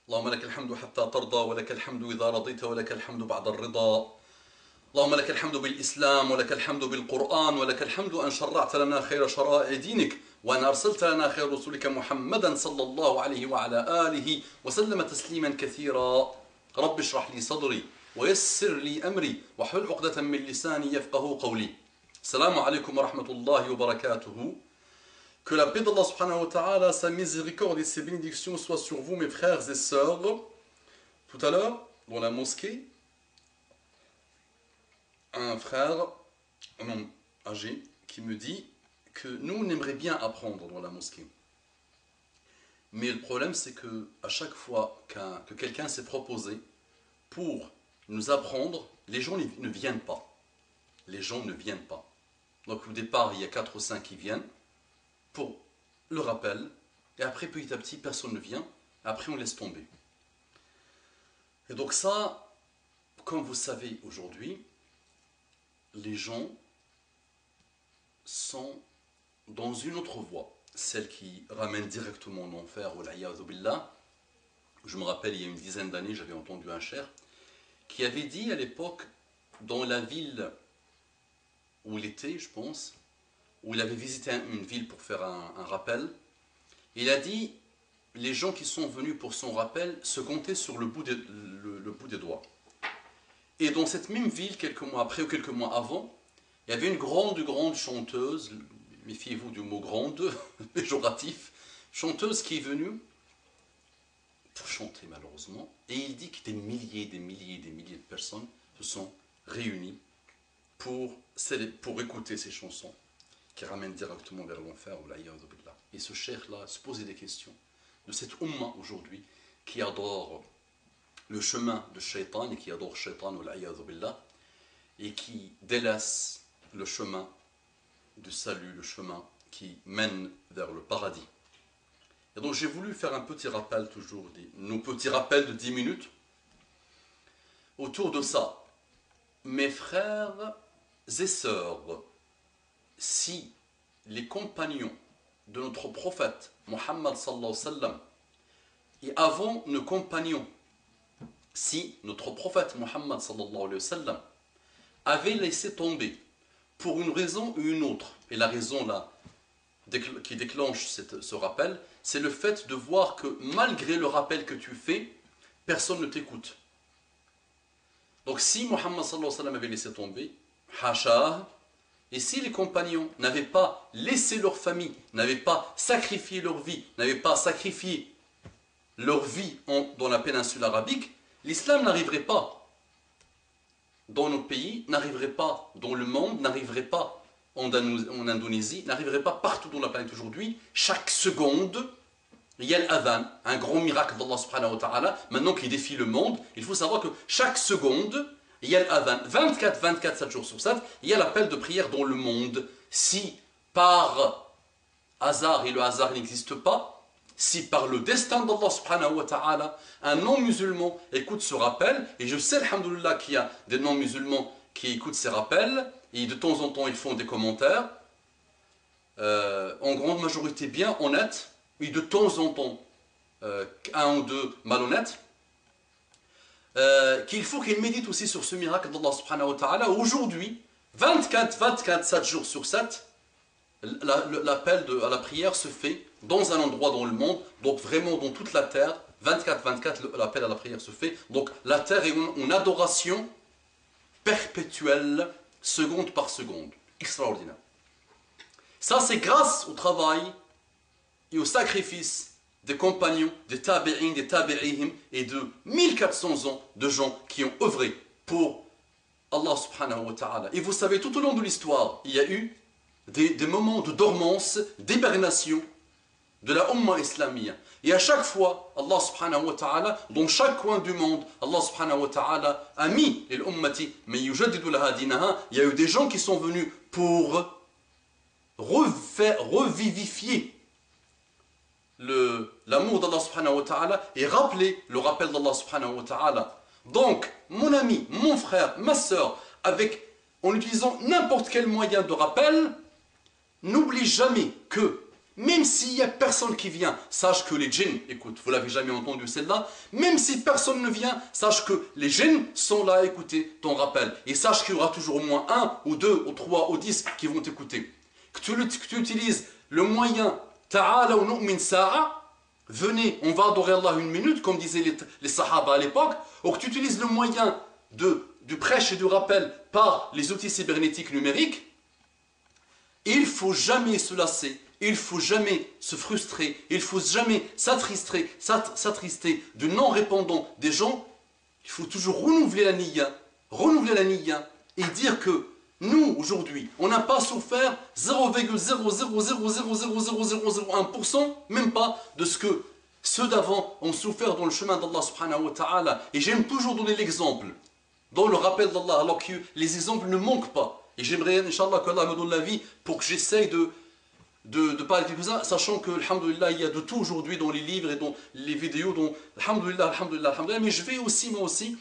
اللهم لك الحمد حتى ترضى ولك الحمد إذا رضيت ولك الحمد بعد الرضا. اللهم لك الحمد بالإسلام ولك الحمد بالقرآن ولك الحمد أن شرعت لنا خير شرائع دينك وأن أرسلت لنا خير رسولك محمدا صلى الله عليه وعلى آله وسلم تسليما كثيرا. رب اشرح لي صدري ويسر لي أمري واحلل عقدة من لساني يفقه قولي. السلام عليكم ورحمة الله وبركاته. Que la paix d'Allah subhanahu wa ta'ala, sa miséricorde et ses bénédictions soient sur vous, mes frères et sœurs. Tout à l'heure, dans la mosquée, un frère, un homme âgé, qui me dit que nous, on aimerait bien apprendre dans la mosquée. Mais le problème, c'est que à chaque fois que quelqu'un s'est proposé pour nous apprendre, les gens ne viennent pas. Les gens ne viennent pas. Donc au départ, il y a 4 ou 5 qui viennent pour le rappel, et après petit à petit personne ne vient, après on laisse tomber. Et donc ça, comme vous savez aujourd'hui, les gens sont dans une autre voie, celle qui ramène directement en enfer, ou l'a'yadhu billah. Je me rappelle, il y a une dizaine d'années, j'avais entendu un cheikh qui avait dit à l'époque, dans la ville où il était, je pense, où il avait visité une ville pour faire un rappel, il a dit, les gens qui sont venus pour son rappel se comptaient sur le bout des doigts. Et dans cette même ville, quelques mois après ou quelques mois avant, il y avait une grande chanteuse, méfiez-vous du mot grande, péjoratif, chanteuse qui est venue pour chanter malheureusement, et il dit que des milliers de personnes se sont réunies pour écouter ces chansons qui ramène directement vers l'enfer. Et ce cheikh-là se posait des questions de cette umma aujourd'hui qui adore le chemin de shaitan et qui adore shaitan et qui délaisse le chemin du salut, le chemin qui mène vers le paradis. Et donc j'ai voulu faire un petit rappel, toujours nos petits rappels de 10 minutes autour de ça. Mes frères et sœurs, si les compagnons de notre prophète Muhammad sallallahu alayhi wa sallam et avant nos compagnons, si notre prophète Muhammad sallallahu alayhi wa sallam avait laissé tomber pour une raison ou une autre, et la raison là qui déclenche ce rappel, c'est le fait de voir que malgré le rappel que tu fais, personne ne t'écoute. Donc si Muhammad sallallahu alayhi wa sallam avait laissé tomber, hachah. Et si les compagnons n'avaient pas laissé leur famille, n'avaient pas sacrifié leur vie, n'avaient pas sacrifié leur vie dans la péninsule arabique, l'islam n'arriverait pas dans nos pays, n'arriverait pas dans le monde, n'arriverait pas en Indonésie, n'arriverait pas partout dans la planète aujourd'hui. Chaque seconde, il y a l'adhan, un grand miracle d'Allah subhanahu wa ta'ala, maintenant qui défie le monde. Il faut savoir que chaque seconde, il y a l'adhan, 24, 7 jours sur 7, il y a l'appel de prière dans le monde. Si par hasard, et le hasard n'existe pas, si par le destin d'Allah subhanahu wa ta'ala, un non-musulman écoute ce rappel, et je sais, alhamdoulilah, qu'il y a des non-musulmans qui écoutent ces rappels, et de temps en temps ils font des commentaires, en grande majorité bien honnêtes, et de temps en temps, un ou deux malhonnêtes, qu'il faut qu'il médite aussi sur ce miracle d'Allah subhanahu wa ta'ala. Aujourd'hui, 7 jours sur 7, l'appel à la prière se fait dans un endroit dans le monde, donc vraiment dans toute la terre, 24, l'appel à la prière se fait, donc la terre est en adoration perpétuelle, seconde par seconde, extraordinaire. Ça c'est grâce au travail et au sacrifice des compagnons, des tabi'in, des tabi'ihim et de 1400 ans de gens qui ont œuvré pour Allah subhanahu wa ta'ala. Et vous savez, tout au long de l'histoire, il y a eu des moments de dormance, d'hibernation de la umma islamia. Et à chaque fois, Allah subhanahu wa ta'ala, dans chaque coin du monde, Allah subhanahu wa ta'ala a mis les ummati, mais yujadidu laha dinaha, il y a eu des gens qui sont venus pour revivifier l'amour d'Allah subhanahu wa ta'ala et rappeler le rappel d'Allah subhanahu wa ta'ala. Donc, mon ami, mon frère, ma soeur, en utilisant n'importe quel moyen de rappel, n'oublie jamais que même s'il n'y a personne qui vient, sache que les djinns, écoute, vous l'avez jamais entendu celle-là, même si personne ne vient, sache que les djinns sont là à écouter ton rappel. Et sache qu'il y aura toujours au moins 1 ou 2 ou 3 ou 10 qui vont t'écouter. Que tu utilises le moyen ta'ala ou nu'min sa'a, venez, on va adorer Allah une minute, comme disaient les sahaba à l'époque, ou que tu utilises le moyen du prêche et du rappel par les outils cybernétiques numériques, il ne faut jamais se lasser, il ne faut jamais se frustrer, il ne faut jamais s'attrister du non-répondant des gens. Il faut toujours renouveler la niya et dire que nous, aujourd'hui, on n'a pas souffert 0,000000001%, même pas de ce que ceux d'avant ont souffert dans le chemin d'Allah subhanahu wa ta'ala. Et j'aime toujours donner l'exemple, dans le rappel d'Allah, alors que les exemples ne manquent pas. Et j'aimerais, Inch'Allah, qu'Allah me donne la vie pour que j'essaye de parler de quelques-uns, sachant que, alhamdoulilah, il y a de tout aujourd'hui dans les livres et dans les vidéos, dont, alhamdoulilah, mais je vais aussi, moi aussi,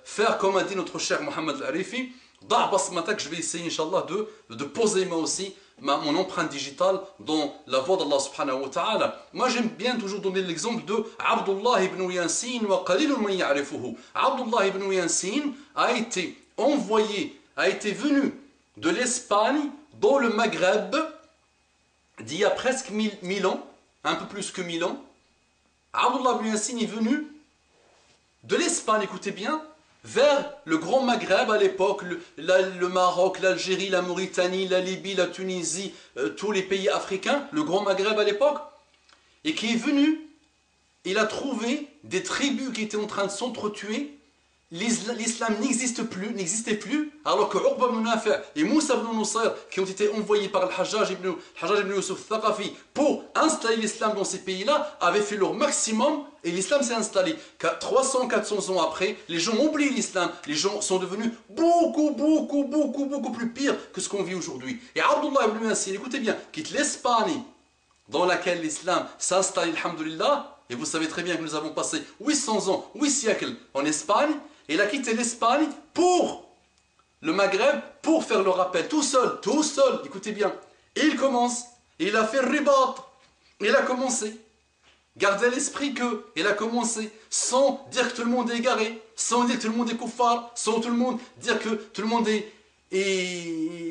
faire comme a dit notre cher Mohamed Al-Arifi, que je vais essayer, Inch'Allah, de poser moi aussi mon empreinte digitale dans la voie d'Allah subhanahu wa ta'ala. Moi j'aime bien toujours donner l'exemple de Abdullah ibn Yasin wa qalilun man ya'rifuhu. Abdullah ibn Yasin a été venu de l'Espagne dans le Maghreb d'il y a presque 1000 ans, un peu plus que 1000 ans. Abdullah ibn Yasin est venu de l'Espagne, écoutez bien, vers le Grand Maghreb à l'époque, le Maroc, l'Algérie, la Mauritanie, la Libye, la Tunisie, tous les pays africains, le Grand Maghreb à l'époque, et qui est venu, il a trouvé des tribus qui étaient en train de s'entretuer. L'islam n'existait plus, alors que Uqba ibn Nafi' et Moussa ibn Nusayr, qui ont été envoyés par Al-Hajjaj ibn Yusuf Thaqafi pour installer l'islam dans ces pays-là, avaient fait leur maximum et l'islam s'est installé. 300-400 ans après, les gens ont oublié l'islam, les gens sont devenus beaucoup plus pires que ce qu'on vit aujourd'hui. Et Abdullah ibn Yasin, écoutez bien, quitte l'Espagne dans laquelle l'islam s'installe, alhamdulillah, et vous savez très bien que nous avons passé 800 ans, 8 siècles en Espagne. Il a quitté l'Espagne pour le Maghreb, pour faire le rappel, tout seul, écoutez bien. Et il commence, il a fait le ribat, il a commencé. Gardez à l'esprit qu'il a commencé sans dire que tout le monde est égaré, sans dire que tout le monde est kuffar, sans tout le monde dire que tout le monde est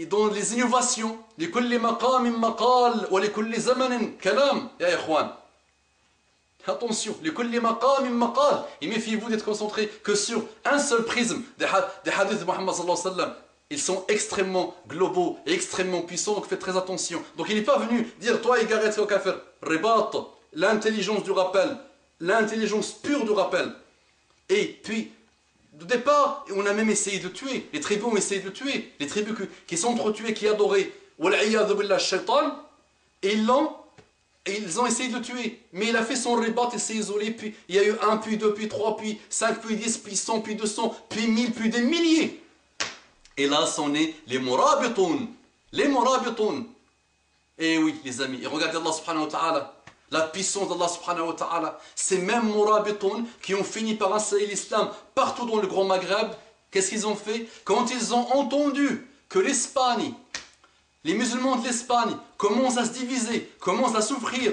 dans les innovations. لكل مقام مقال ولكل زمن كلام يا إخوان. Attention, et méfiez-vous d'être concentré que sur un seul prisme des hadiths de Muhammad sallallahu alayhi wa sallam. Ils sont extrêmement globaux et extrêmement puissants, donc faites très attention. Donc il n'est pas venu dire toi égaré au kafir, ribat, l'intelligence du rappel, l'intelligence pure du rappel. Et puis, au départ, on a même essayé de tuer, les tribus ont essayé de tuer, les tribus qui s'entretuaient, qui adoraient, wal'iyadhu billah shaitan, et ils ont essayé de le tuer, mais il a fait son ribat, il s'est isolé, puis il y a eu 1, puis 2, puis 3, puis 5, puis 10, puis 100, puis 200, puis 1000, puis des milliers. Et là sont nés les murabitoun. Et oui les amis, et regardez Allah subhanahu wa ta'ala, la puissance d'Allah subhanahu wa ta'ala, ces mêmes murabitoun qui ont fini par installer l'islam partout dans le Grand Maghreb, qu'est-ce qu'ils ont fait? Quand ils ont entendu que l'Espagne, les musulmans de l'Espagne commencent à se diviser, commencent à souffrir,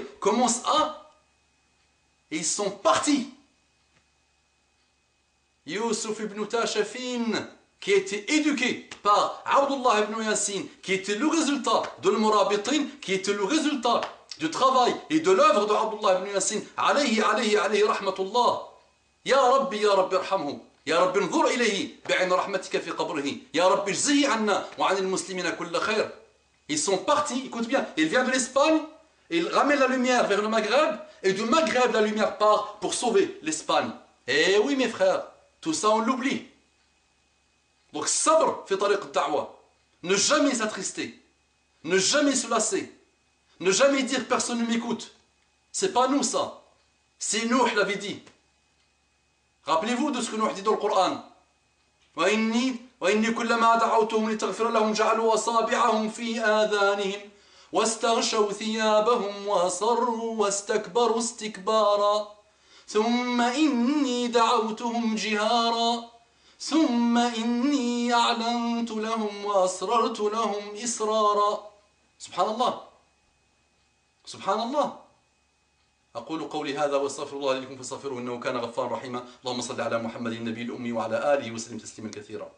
et ils sont partis. Yusuf ibn Tashafin, qui a été éduqué par Abdullah ibn Yasin, qui était le résultat de l'Murabitin, qui était le résultat du travail et de l'œuvre de Abdullah ibn Yasin, alayhi rahmatullah. Ya Rabbi arhamhu. Ya Rabbi انظر إليه بعين رحمتك في قبره. Ya Rabbi اجزه عنا وعن المسلمين كل خير. Ils sont partis, écoute bien, il vient de l'Espagne, il ramène la lumière vers le Maghreb, et du Maghreb la lumière part pour sauver l'Espagne. Eh oui mes frères, tout ça on l'oublie. Donc sabr fi tariq ad-da'wa. Ne jamais s'attrister, ne jamais se lasser, ne jamais dire personne ne m'écoute. C'est pas nous ça, c'est Nuh l'avait dit. Rappelez-vous de ce que Nuh dit dans le Coran. وإني كلما دعوتهم لتغفر لهم جعلوا أصابعهم في آذانهم واستغشوا ثيابهم وأصروا واستكبروا استكبارا ثم إني دعوتهم جهارا ثم إني أعلنت لهم وأسررت لهم إسرارا. Subhanallah. سبحان الله. أقول قولي هذا واستغفر الله لكم فاستغفروه إنه كان غفارا رحيما. اللهم صل على محمد النبي الأمي وعلى آله وسلم تسليما كثيرا.